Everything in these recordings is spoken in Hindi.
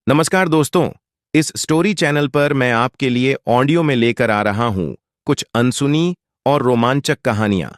नमस्कार दोस्तों। इस स्टोरी चैनल पर मैं आपके लिए ऑडियो में लेकर आ रहा हूं कुछ अनसुनी और रोमांचक कहानियां।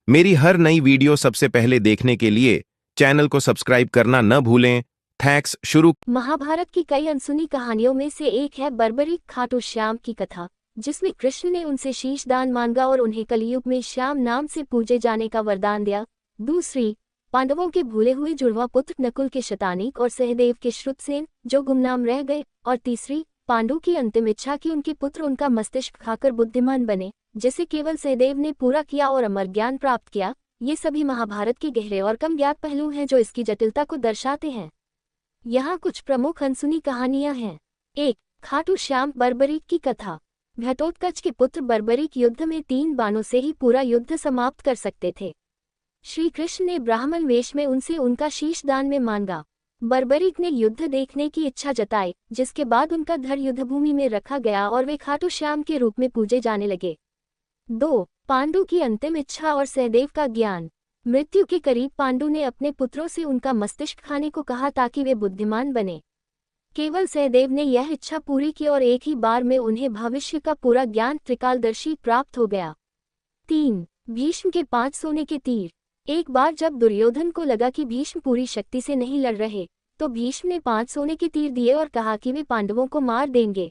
मेरी हर नई वीडियो सबसे पहले देखने के लिए चैनल को सब्सक्राइब करना न भूलें। थैंक्स। शुरू। महाभारत की कई अनसुनी कहानियों में से एक है बर्बरीक खाटू श्याम की कथा, जिसमें कृष्ण ने उनसे शीश दान मांगा और उन्हें कलयुग में श्याम नाम से पूजे जाने का वरदान दिया। दूसरी, पांडवों के भूले हुए जुड़वा पुत्र नकुल के शतानीक और सहदेव के श्रुतसेन जो गुमनाम रह गए। और तीसरी, पांडु की अंतिम इच्छा कि उनके पुत्र उनका मस्तिष्क खाकर बुद्धिमान बने, जिसे केवल सहदेव ने पूरा किया और अमर ज्ञान प्राप्त किया। ये सभी महाभारत के गहरे और कम ज्ञात पहलू हैं जो इसकी जटिलता को दर्शाते हैं। यहाँ कुछ प्रमुख अनसुनी कहानियां हैं। 1. खाटू श्याम बर्बरीक की कथा। घटोत्कच के पुत्र बर्बरीक युद्ध में 3 बाणों से ही पूरा युद्ध समाप्त कर सकते थे। श्री कृष्ण ने ब्राह्मण वेश में उनसे उनका शीश दान में मांगा। बर्बरीक ने युद्ध देखने की इच्छा जताई, जिसके बाद उनका धड़ युद्धभूमि में रखा गया और वे खाटू श्याम के रूप में पूजे जाने लगे। 2. पांडु की अंतिम इच्छा और सहदेव का ज्ञान। मृत्यु के करीब पांडु ने अपने पुत्रों से उनका मस्तिष्क खाने को कहा ताकि वे बुद्धिमान बने। केवल सहदेव ने यह इच्छा पूरी की और एक ही बार में उन्हें भविष्य का पूरा ज्ञान त्रिकालदर्शी प्राप्त हो गया। 3. भीष्म के 5 सोने के तीर। एक बार जब दुर्योधन को लगा कि भीष्म पूरी शक्ति से नहीं लड़ रहे, तो भीष्म ने 5 सोने के तीर दिए और कहा कि वे पांडवों को मार देंगे।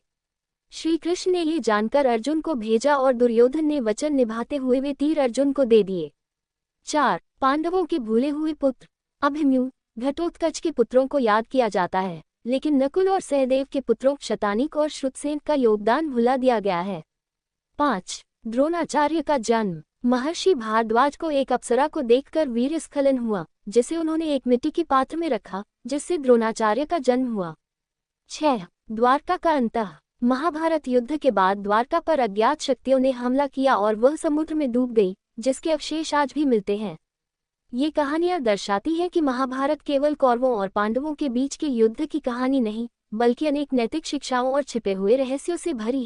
श्री कृष्ण ने ये जानकर अर्जुन को भेजा और दुर्योधन ने वचन निभाते हुए वे तीर अर्जुन को दे दिए। 4. पांडवों के भूले हुए पुत्र। अभिमन्यु, घटोत्कच के पुत्रों को याद किया जाता है, लेकिन नकुल और सहदेव के पुत्रों शतानीक और श्रुतसेन का योगदान भुला दिया गया है। 5. द्रोणाचार्य का जन्म। महर्षि भारद्वाज को एक अप्सरा को देखकर वीर स्खलन हुआ, जिसे उन्होंने एक मिट्टी के पात्र में रखा, जिससे द्रोणाचार्य का जन्म हुआ। 6. द्वारका का अंतः। महाभारत युद्ध के बाद द्वारका पर अज्ञात शक्तियों ने हमला किया और वह समुद्र में डूब गई, जिसके अवशेष आज भी मिलते हैं। ये कहानियां दर्शाती हैं कि महाभारत केवल कौरवों और पांडवों के बीच के युद्ध की कहानी नहीं, बल्कि अनेक नैतिक शिक्षाओं और छिपे हुए रहस्यों से भरी है।